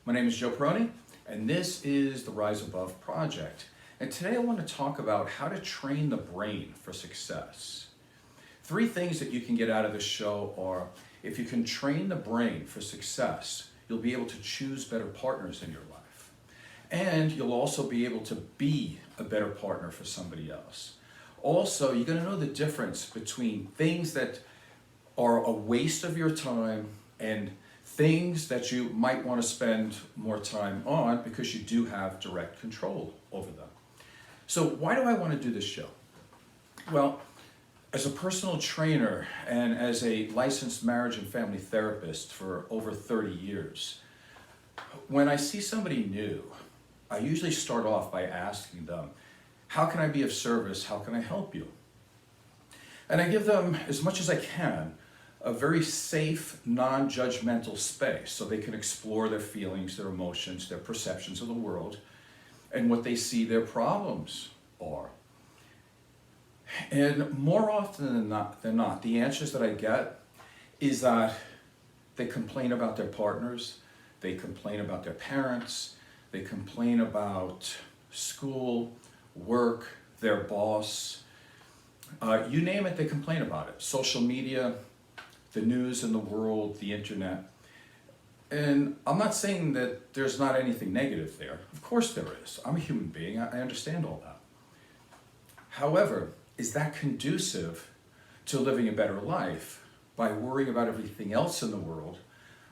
My name is Joe Peroni, and this is the Rise Above Project. And today I want to talk about how to train the brain for success. Three things that you can get out of this show are, if you can train the brain for success, you'll be able to choose better partners in your life. And you'll also be able to be a better partner for somebody else. Also, you're going to know the difference between things that are a waste of your time and things that you might want to spend more time on because you do have direct control over them. So why do I want to do this show? Well, as a personal trainer and as a licensed marriage and family therapist for over 30 years, when I see somebody new, I usually start off by asking them, how can I be of service? How can I help you? And I give them, as much as I can, a very safe, non-judgmental space so they can explore their feelings, their emotions, their perceptions of the world, and what they see their problems are. And more often than not, the answers that I get is that they complain about their partners, they complain about their parents, they complain about school, work, their boss. You name it, they complain about it. Social media, the news in the world, the internet. And I'm not saying that there's not anything negative there. Of course there is. I'm a human being. I understand all that. However, is that conducive to living a better life by worrying about everything else in the world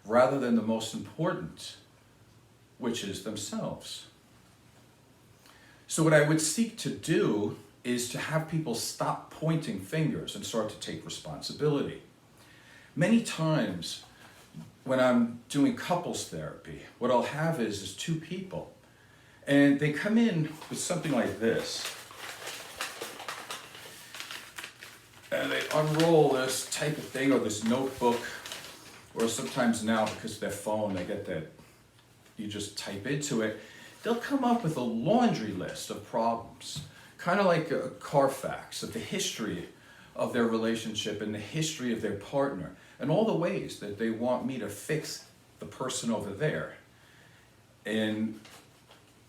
rather than the most important, which is themselves? So what I would seek to do is to have people stop pointing fingers and start to take responsibility. Many times when I'm doing couples therapy, what I'll have is two people, and they come in with something like this. And they unroll this type of thing, or this notebook, or sometimes now because of their phone, they get that, you just type into it. They'll come up with a laundry list of problems, kind of like a Carfax of the history of their relationship and the history of their partner, and all the ways that they want me to fix the person over there. And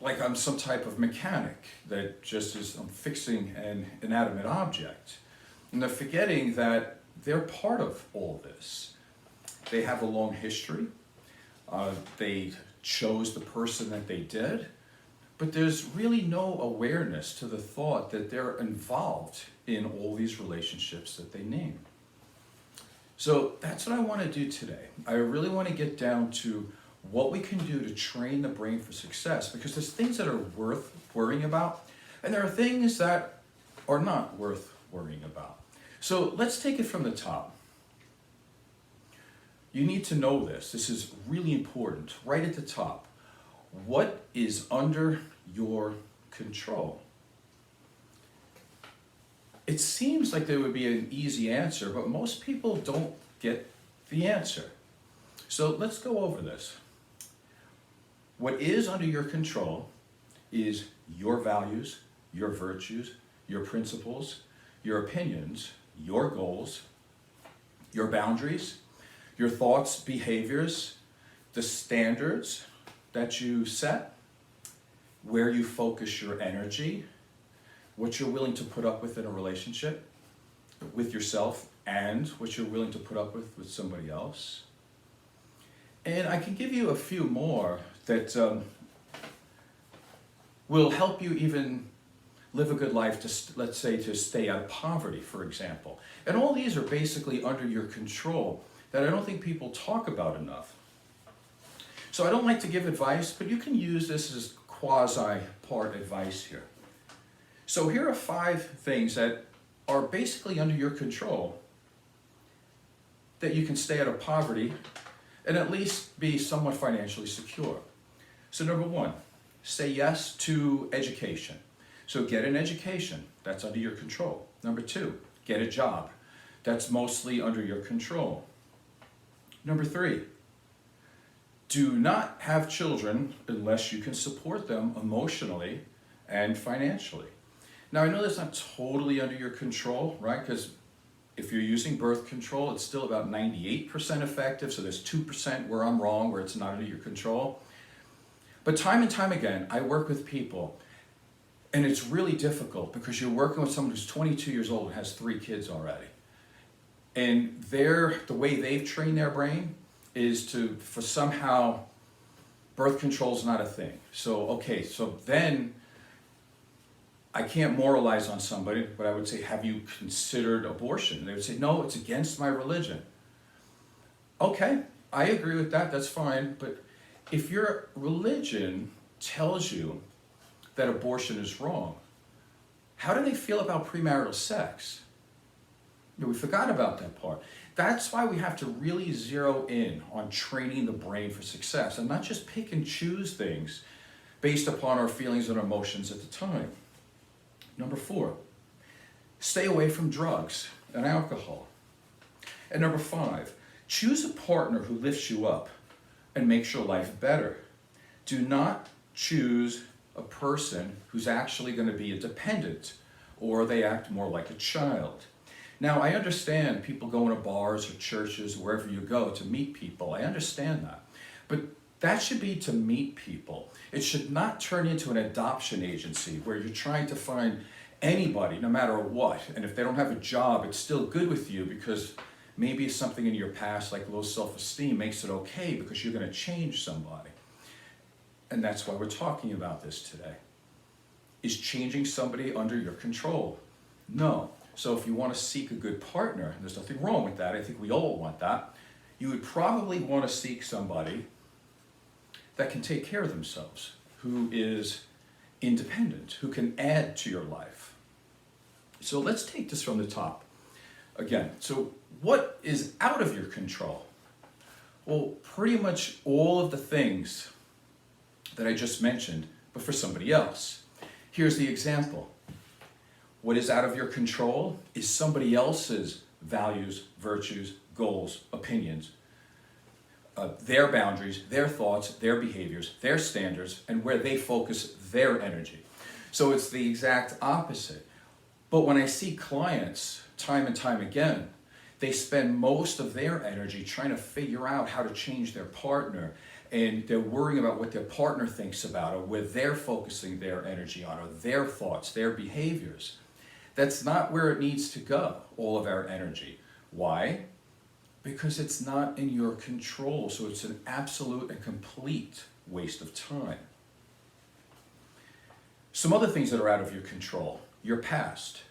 like I'm some type of mechanic that just is fixing an inanimate object. And they're forgetting that they're part of all this. They have a long history. They chose the person that they did. But there's really no awareness to the thought that they're involved in all these relationships that they name. So that's what I want to do today. I really want to get down to what we can do to train the brain for success, because there's things that are worth worrying about, and there are things that are not worth worrying about. So let's take it from the top. You need to know this. This is really important. Right at the top. What is under your control? It seems like there would be an easy answer, but most people don't get the answer. So let's go over this. What is under your control is your values, your virtues, your principles, your opinions, your goals, your boundaries, your thoughts, behaviors, the standards that you set, where you focus your energy, what you're willing to put up with in a relationship with yourself, and what you're willing to put up with somebody else. And I can give you a few more that will help you even live a good life, to, let's say, to stay out of poverty, for example. And all these are basically under your control that I don't think people talk about enough. So I don't like to give advice, but you can use this as quasi-part advice here. So here are 5 things that are basically under your control that you can stay out of poverty and at least be somewhat financially secure. So number 1, say yes to education. So get an education, that's under your control. Number 2, get a job. That's mostly under your control. Number 3, do not have children unless you can support them emotionally and financially. Now, I know that's not totally under your control, right? Because if you're using birth control, it's still about 98% effective, so there's 2% where I'm wrong, where it's not under your control. But time and time again, I work with people, and it's really difficult because you're working with someone who's 22 years old and has 3 kids already. And the way they've trained their brain is for somehow birth control is not a thing. So then I can't moralize on somebody, but I would say, have you considered abortion? And they would say, no, it's against my religion. Okay, I agree with that, that's fine. But if your religion tells you that abortion is wrong, how do they feel about premarital sex? We forgot about that part. That's why we have to really zero in on training the brain for success and not just pick and choose things based upon our feelings and emotions at the time. Number 4, stay away from drugs and alcohol. And number 5, choose a partner who lifts you up and makes your life better. Do not choose a person who's actually going to be a dependent or they act more like a child. Now, I understand people go into bars or churches, wherever you go, to meet people. I understand that. But that should be to meet people. It should not turn into an adoption agency where you're trying to find anybody, no matter what. And if they don't have a job, it's still good with you because maybe something in your past, like low self-esteem, makes it okay because you're going to change somebody. And that's why we're talking about this today. Is changing somebody under your control? No. So if you want to seek a good partner, and there's nothing wrong with that, I think we all want that, you would probably want to seek somebody that can take care of themselves, who is independent, who can add to your life. So let's take this from the top. Again, so what is out of your control? Well, pretty much all of the things that I just mentioned, but for somebody else. Here's the example. What is out of your control is somebody else's values, virtues, goals, opinions, their boundaries, their thoughts, their behaviors, their standards, and where they focus their energy. So it's the exact opposite. But when I see clients time and time again, they spend most of their energy trying to figure out how to change their partner, and they're worrying about what their partner thinks about or where they're focusing their energy on or their thoughts, their behaviors. That's not where it needs to go, all of our energy. Why? Because it's not in your control, so it's an absolute and complete waste of time. Some other things that are out of your control, your past.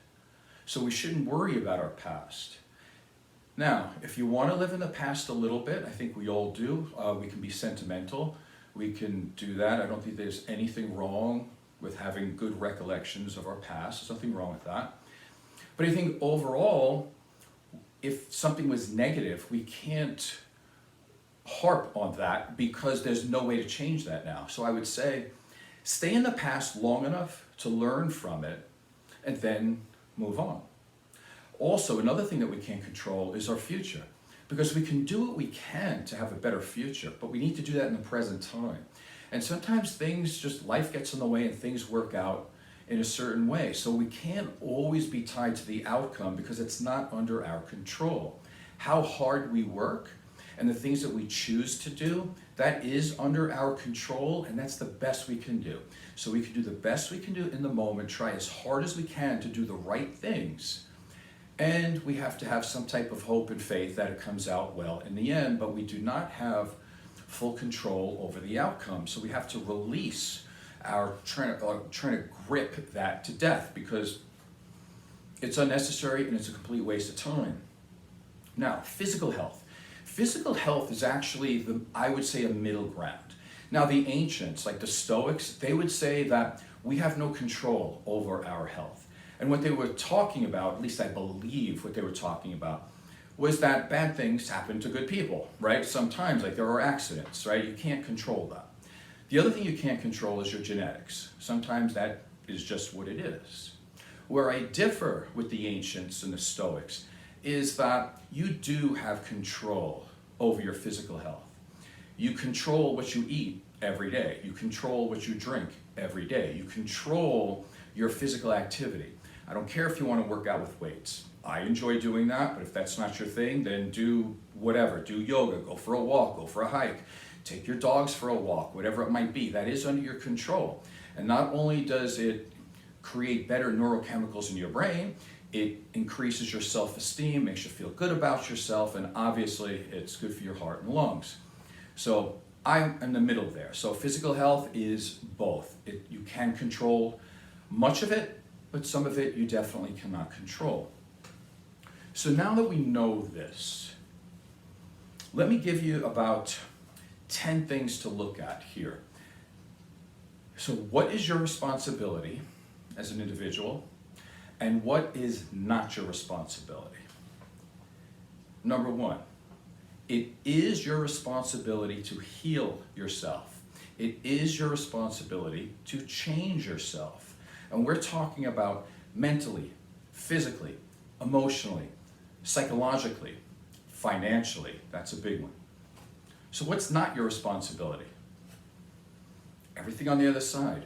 So we shouldn't worry about our past. Now, if you want to live in the past a little bit, I think we all do. We can be sentimental. We can do that. I don't think there's anything wrong with having good recollections of our past. There's nothing wrong with that. But I think overall, if something was negative, we can't harp on that because there's no way to change that now. So I would say, stay in the past long enough to learn from it and then move on. Also, another thing that we can't control is our future, because we can do what we can to have a better future, but we need to do that in the present time. And sometimes life gets in the way and things work out in a certain way. So we can't always be tied to the outcome because it's not under our control. How hard we work and the things that we choose to do, that is under our control, and that's the best we can do. So we can do the best we can do in the moment, try as hard as we can to do the right things, and we have to have some type of hope and faith that it comes out well in the end, but we do not have full control over the outcome. So we have to release our trying to grip that to death because it's unnecessary and it's a complete waste of time. Now, physical health. Physical health is actually, I would say, a middle ground. Now, the ancients, like the Stoics, they would say that we have no control over our health. And what they were talking about, at least I believe what they were talking about, was that bad things happen to good people, right? Sometimes, like there are accidents, right? You can't control that. The other thing you can't control is your genetics. Sometimes that is just what it is. Where I differ with the ancients and the Stoics is that you do have control over your physical health. You control what you eat every day. You control what you drink every day. You control your physical activity. I don't care if you want to work out with weights. I enjoy doing that, but if that's not your thing, then do whatever. Do yoga, go for a walk, go for a hike. take your dogs for a walk, whatever it might be. That is under your control. And not only does it create better neurochemicals in your brain, it increases your self-esteem, makes you feel good about yourself, and obviously it's good for your heart and lungs. So I'm in the middle there. So physical health is both. You can control much of it, but some of it you definitely cannot control. So now that we know this, let me give you about 10 things to look at here. So what is your responsibility as an individual, and what is not your responsibility? Number one, it is your responsibility to heal yourself. It is your responsibility to change yourself. And we're talking about mentally, physically, emotionally, psychologically, financially. That's a big one. So what's not your responsibility? Everything on the other side.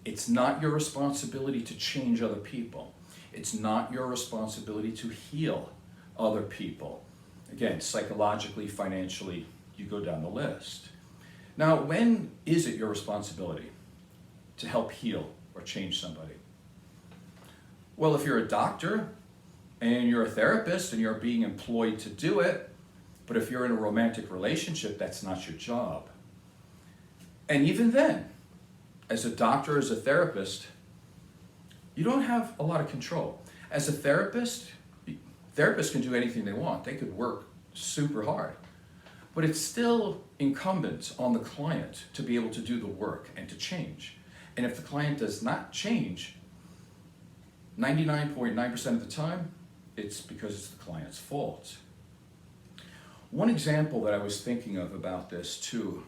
It's not your responsibility to change other people. It's not your responsibility to heal other people. Again, psychologically, financially, you go down the list. Now, when is it your responsibility to help heal or change somebody? Well, if you're a doctor and you're a therapist and you're being employed to do it, but if you're in a romantic relationship, that's not your job. And even then, as a doctor, as a therapist, you don't have a lot of control. As a therapist, therapists can do anything they want. They could work super hard. But it's still incumbent on the client to be able to do the work and to change. And if the client does not change, 99.9% of the time, it's because it's the client's fault. One example that I was thinking of about this too,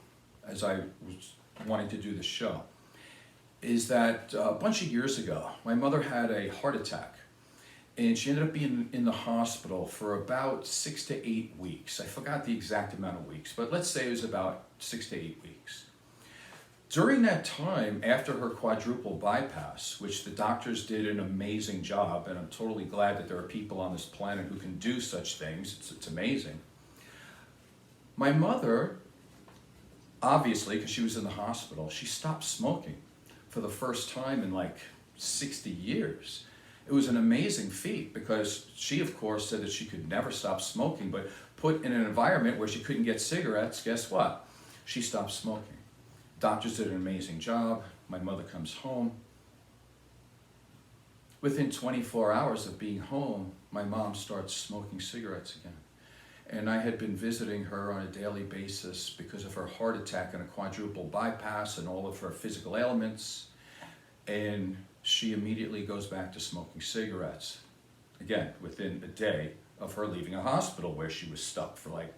as I was wanting to do the show, is that a bunch of years ago, my mother had a heart attack, and she ended up being in the hospital for about 6 to 8 weeks. I forgot the exact amount of weeks, but let's say it was about 6 to 8 weeks. During that time, after her quadruple bypass, which the doctors did an amazing job, and I'm totally glad that there are people on this planet who can do such things, it's amazing. My mother, obviously, because she was in the hospital, she stopped smoking for the first time in like 60 years. It was an amazing feat because she, of course, said that she could never stop smoking, but put in an environment where she couldn't get cigarettes, guess what? She stopped smoking. Doctors did an amazing job. My mother comes home. Within 24 hours of being home, my mom starts smoking cigarettes again. And I had been visiting her on a daily basis because of her heart attack and a quadruple bypass and all of her physical ailments. And she immediately goes back to smoking cigarettes. Again, within a day of her leaving a hospital where she was stuck for like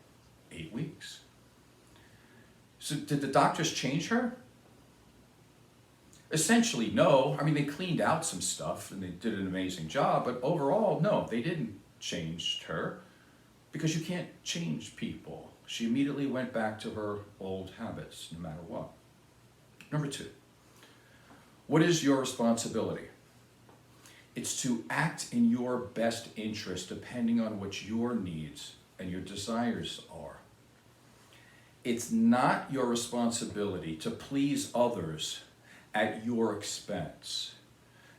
8 weeks. So did the doctors change her? Essentially, no. I mean, they cleaned out some stuff and they did an amazing job, but overall, no, they didn't change her. Because you can't change people. She immediately went back to her old habits, no matter what. Number two, what is your responsibility? It's to act in your best interest depending on what your needs and your desires are. It's not your responsibility to please others at your expense.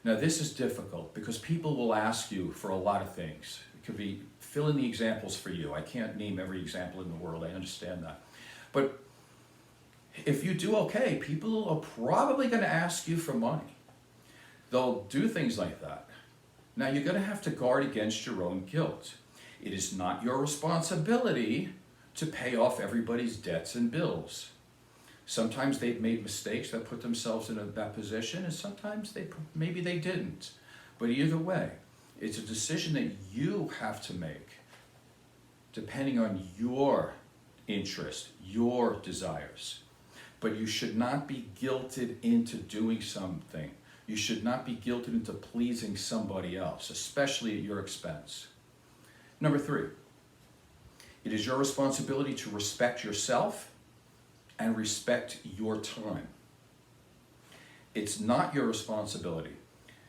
Now, this is difficult because people will ask you for a lot of things. It could be fill in the examples for you. I can't name every example in the world, I understand that. But if you do okay, people are probably going to ask you for money. They'll do things like that. Now you're going to have to guard against your own guilt. It is not your responsibility to pay off everybody's debts and bills. Sometimes they've made mistakes that put themselves in that position, and sometimes maybe they didn't. But either way, it's a decision that you have to make depending on your interest, your desires. But you should not be guilted into doing something. You should not be guilted into pleasing somebody else, especially at your expense. Number three, it is your responsibility to respect yourself and respect your time. It's not your responsibility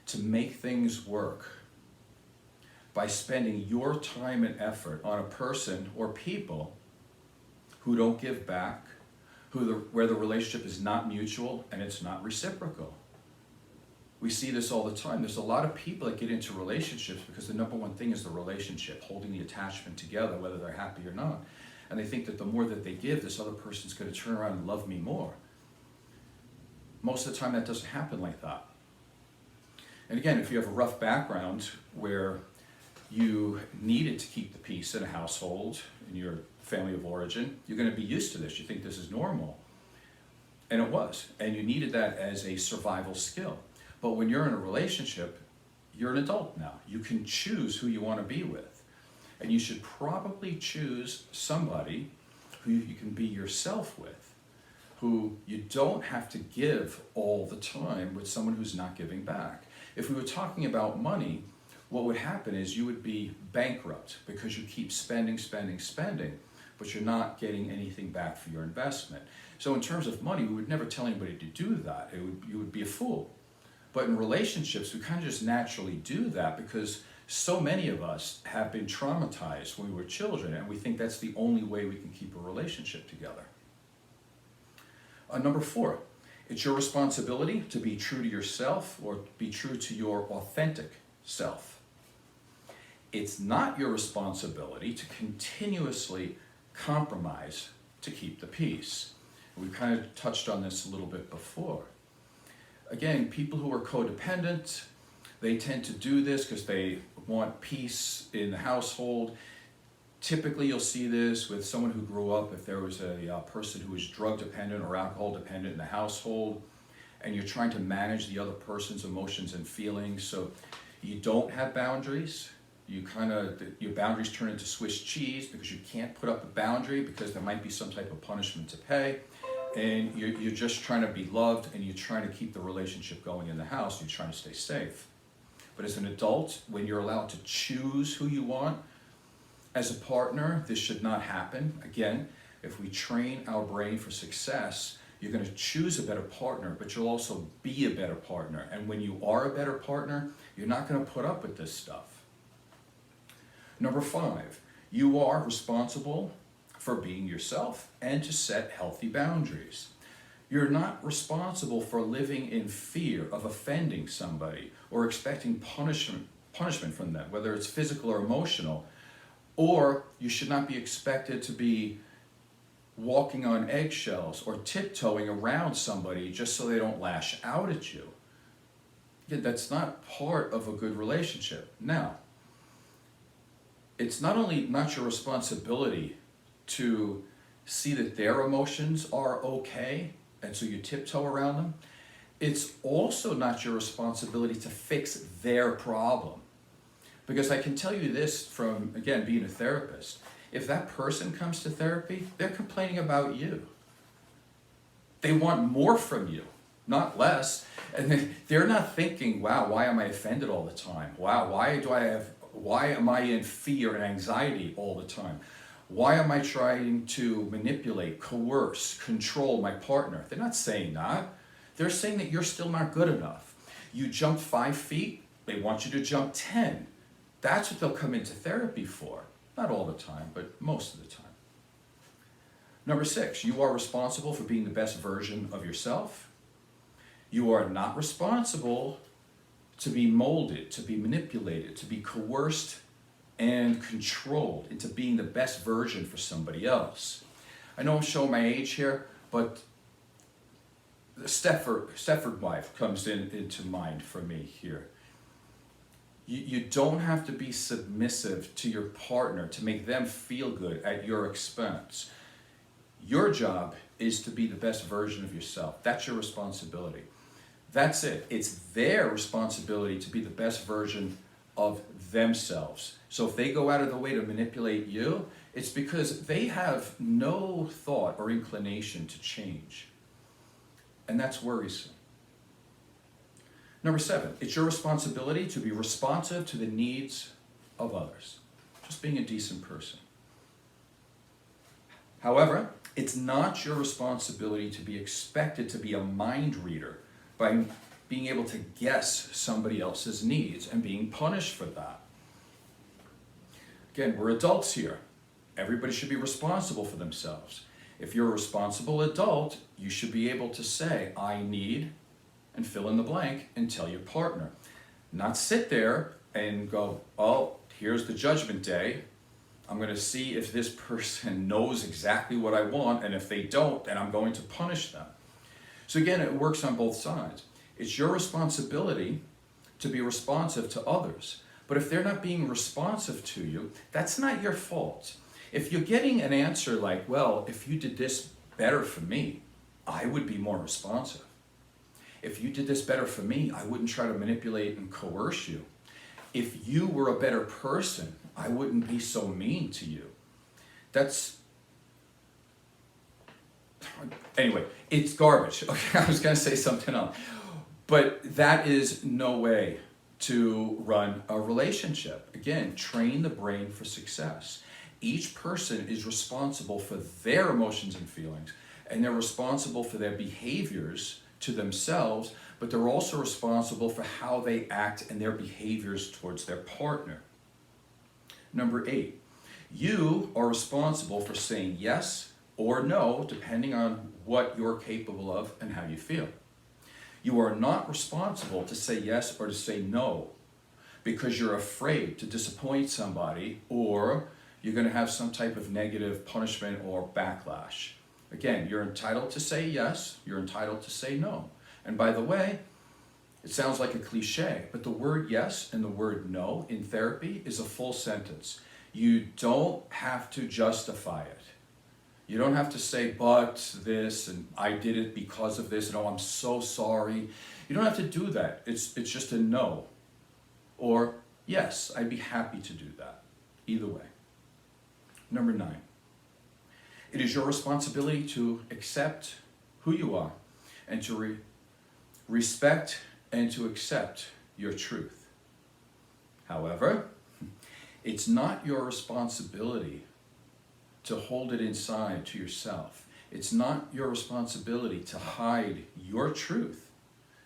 to make things work by spending your time and effort on a person or people who don't give back, where the relationship is not mutual and it's not reciprocal. We see this all the time. There's a lot of people that get into relationships because the number one thing is the relationship, holding the attachment together, whether they're happy or not. And they think that the more that they give, this other person's going to turn around and love me more. Most of the time that doesn't happen like that. And again, if you have a rough background where you needed to keep the peace in a household, in your family of origin, you're going to be used to this. You think this is normal. And it was. And you needed that as a survival skill. But when you're in a relationship, you're an adult now. You can choose who you want to be with. And you should probably choose somebody who you can be yourself with, who you don't have to give all the time with someone who's not giving back. If we were talking about money, what would happen is you would be bankrupt because you keep spending, but you're not getting anything back for your investment. So in terms of money, we would never tell anybody to do that. You would be a fool. But in relationships, we kind of just naturally do that because so many of us have been traumatized when we were children, and we think that's the only way we can keep a relationship together. Number 4, it's your responsibility to be true to yourself or be true to your authentic self. It's not your responsibility to continuously compromise to keep the peace. We kind of touched on this a little bit before. Again, people who are codependent, they tend to do this because they want peace in the household. Typically, you'll see this with someone who grew up, if there was a person who was drug dependent or alcohol dependent in the household, and you're trying to manage the other person's emotions and feelings, so you don't have boundaries. Your boundaries turn into Swiss cheese because you can't put up a boundary because there might be some type of punishment to pay. And you're just trying to be loved and you're trying to keep the relationship going in the house. You're trying to stay safe. But as an adult, when you're allowed to choose who you want as a partner, this should not happen. Again, if we train our brain for success, you're going to choose a better partner, but you'll also be a better partner. And when you are a better partner, you're not going to put up with this stuff. Number 5, you are responsible for being yourself and to set healthy boundaries. You're not responsible for living in fear of offending somebody or expecting punishment from them, whether it's physical or emotional. Or you should not be expected to be walking on eggshells or tiptoeing around somebody just so they don't lash out at you. Again, that's not part of a good relationship. Now, it's not only not your responsibility to see that their emotions are okay, and so you tiptoe around them. It's also not your responsibility to fix their problem. Because I can tell you this from, again, being a therapist. If that person comes to therapy, they're complaining about you. They want more from you, not less. And they're not thinking, wow, why am I offended all the time? Wow, why am I in fear and anxiety all the time? Why am I trying to manipulate, coerce, control my partner? They're not saying that. They're saying that you're still not good enough. You jumped 5 feet, they want you to jump 10. That's what they'll come into therapy for. Not all the time, but most of the time. Number 6, you are responsible for being the best version of yourself. You are not responsible to be molded, to be manipulated, to be coerced and controlled into being the best version for somebody else. I know I'm showing my age here, but the Stepford wife comes into mind for me here. You don't have to be submissive to your partner to make them feel good at your expense. Your job is to be the best version of yourself. That's your responsibility. That's it. It's their responsibility to be the best version of themselves. So if they go out of the way to manipulate you, it's because they have no thought or inclination to change. And that's worrisome. Number 7, it's your responsibility to be responsive to the needs of others. Just being a decent person. However, it's not your responsibility to be expected to be a mind reader by being able to guess somebody else's needs and being punished for that. Again, we're adults here. Everybody should be responsible for themselves. If you're a responsible adult, you should be able to say, I need, and fill in the blank, and tell your partner. Not sit there and go, oh, here's the judgment day. I'm going to see if this person knows exactly what I want, and if they don't, then I'm going to punish them. So again, it works on both sides. It's your responsibility to be responsive to others. But if they're not being responsive to you, that's not your fault. If you're getting an answer like, well, if you did this better for me, I would be more responsive. If you did this better for me, I wouldn't try to manipulate and coerce you. If you were a better person, I wouldn't be so mean to you. Anyway, it's garbage. Okay, I was going to say something else. But that is no way to run a relationship. Again, train the brain for success. Each person is responsible for their emotions and feelings, and they're responsible for their behaviors to themselves, but they're also responsible for how they act and their behaviors towards their partner. Number 8, you are responsible for saying yes or no, depending on what you're capable of and how you feel. You are not responsible to say yes or to say no because you're afraid to disappoint somebody or you're going to have some type of negative punishment or backlash. Again, you're entitled to say yes, you're entitled to say no. And by the way, it sounds like a cliche, but the word yes and the word no in therapy is a full sentence. You don't have to justify it. You don't have to say, but this, and I did it because of this, and oh, I'm so sorry. You don't have to do that. It's just a no. Or, yes, I'd be happy to do that. Either way. Number 9. It is your responsibility to accept who you are and to respect and to accept your truth. However, it's not your responsibility to hold it inside to yourself. It's not your responsibility to hide your truth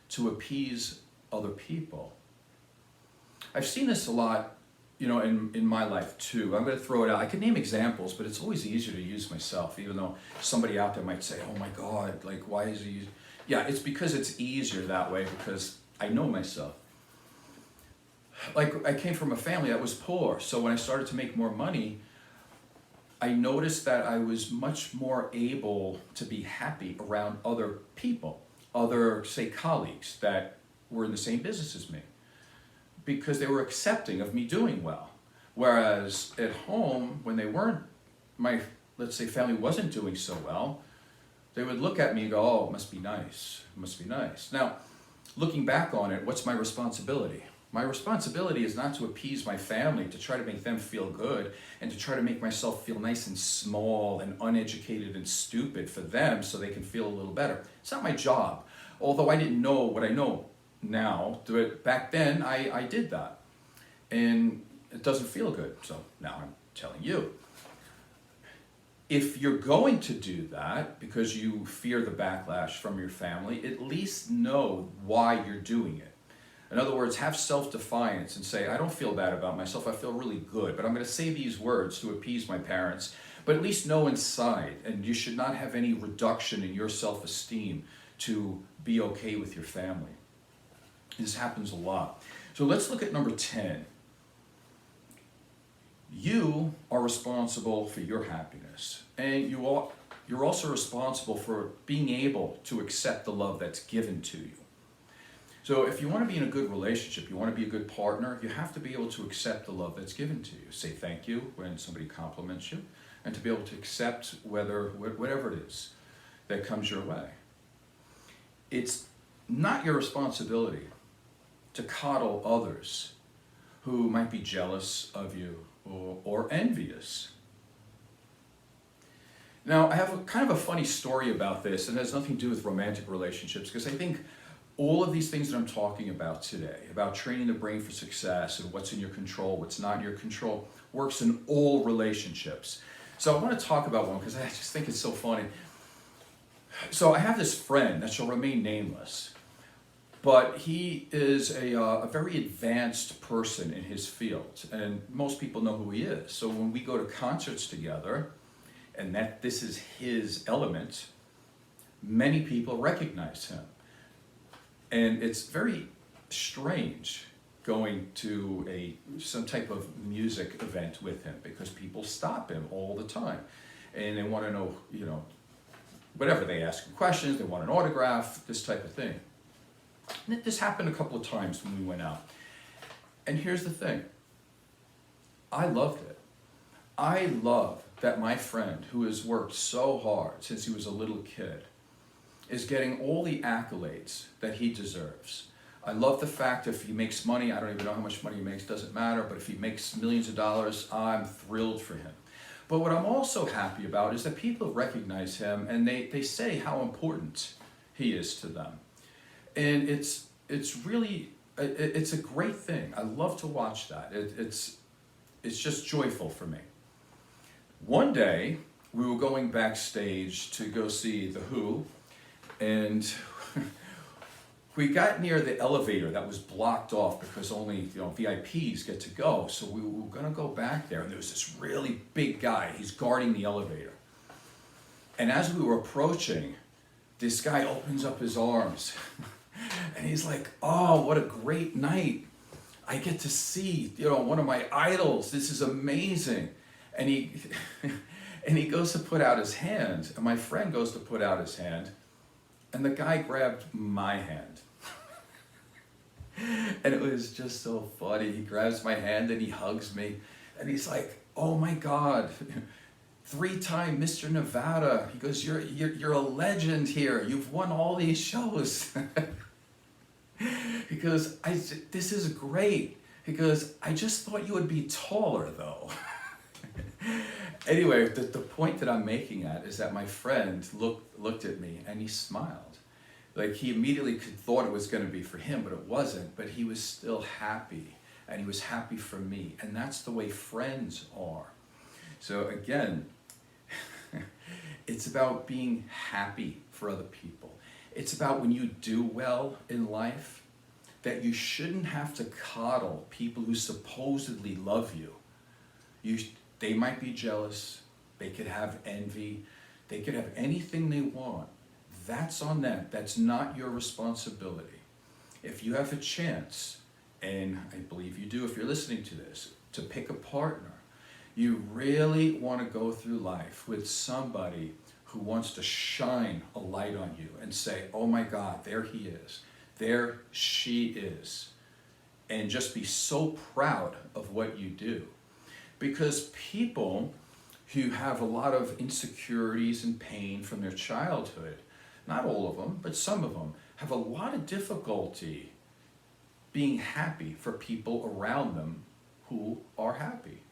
to appease other people. I've seen this a lot, in my life too. I'm going to throw it out. I could name examples, but it's always easier to use myself, even though somebody out there might say, oh my God, like, why is he? Yeah, it's because it's easier that way because I know myself. Like, I came from a family that was poor, so when I started to make more money, I noticed that I was much more able to be happy around other people, other, say, colleagues that were in the same business as me, because they were accepting of me doing well. Whereas at home, when they weren't, let's say, family wasn't doing so well, they would look at me and go, oh, it must be nice, it must be nice. Now, looking back on it, what's my responsibility? My responsibility is not to appease my family, to try to make them feel good, and to try to make myself feel nice and small and uneducated and stupid for them so they can feel a little better. It's not my job. Although I didn't know what I know now, back then I did that. And it doesn't feel good, so now I'm telling you. If you're going to do that because you fear the backlash from your family, at least know why you're doing it. In other words, have self-defiance and say, I don't feel bad about myself, I feel really good, but I'm going to say these words to appease my parents, but at least know inside, and you should not have any reduction in your self-esteem to be okay with your family. This happens a lot. So let's look at number 10. You are responsible for your happiness, and you're also responsible for being able to accept the love that's given to you. So if you want to be in a good relationship, you want to be a good partner, you have to be able to accept the love that's given to you. Say thank you when somebody compliments you, and to be able to accept whatever it is that comes your way. It's not your responsibility to coddle others who might be jealous of you or envious. Now, I have kind of a funny story about this, and it has nothing to do with romantic relationships, because I think all of these things that I'm talking about today, about training the brain for success and what's in your control, what's not in your control, works in all relationships. So I want to talk about one because I just think it's so funny. So I have this friend that shall remain nameless, but he is a very advanced person in his field, and most people know who he is. So when we go to concerts together, and that this is his element, many people recognize him. And it's very strange going to some type of music event with him, because people stop him all the time and they want to know, whatever. They ask him questions, they want an autograph, this type of thing. And this happened a couple of times when we went out. And here's the thing. I loved it. I love that my friend, who has worked so hard since he was a little kid, is getting all the accolades that he deserves. I love the fact if he makes money, I don't even know how much money he makes, doesn't matter, but if he makes millions of dollars, I'm thrilled for him. But what I'm also happy about is that people recognize him and they say how important he is to them. And it's really, it's a great thing. I love to watch that. It's just joyful for me. One day, we were going backstage to go see The Who, and we got near the elevator that was blocked off because only VIPs get to go. So we were going to go back there, and there was this really big guy. He's guarding the elevator. And as we were approaching, this guy opens up his arms, and he's like, "Oh, what a great night. I get to see, one of my idols. This is amazing." And he goes to put out his hand, and my friend goes to put out his hand, and the guy grabbed my hand. And it was just so funny. He grabs my hand and he hugs me, and he's like, "Oh my God, 3-time Mr. Nevada." He goes, you're a legend here. You've won all these shows." He goes, "This is great." He goes, "I just thought you would be taller though." Anyway, the point that I'm making at is that my friend looked at me and he smiled. Like he immediately thought it was going to be for him, but it wasn't. But he was still happy, and he was happy for me. And that's the way friends are. So again, it's about being happy for other people. It's about when you do well in life, that you shouldn't have to coddle people who supposedly love you. They might be jealous, they could have envy, they could have anything they want. That's on them. That's not your responsibility. If you have a chance, and I believe you do if you're listening to this, to pick a partner, you really want to go through life with somebody who wants to shine a light on you and say, "Oh my God, there he is, there she is," and just be so proud of what you do. Because people who have a lot of insecurities and pain from their childhood, not all of them, but some of them, have a lot of difficulty being happy for people around them who are happy.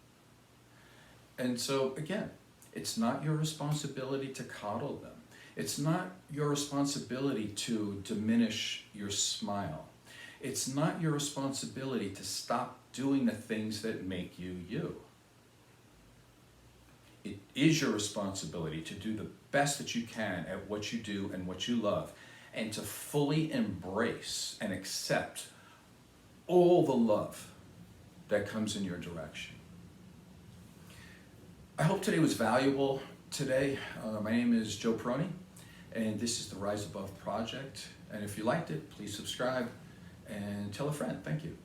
And so again, it's not your responsibility to coddle them. It's not your responsibility to diminish your smile. It's not your responsibility to stop doing the things that make you you. It is your responsibility to do the best that you can at what you do and what you love, and to fully embrace and accept all the love that comes in your direction. I hope today was valuable today. My name is Joe Peroni, and this is the Rise Above Project. And if you liked it, please subscribe and tell a friend. Thank you.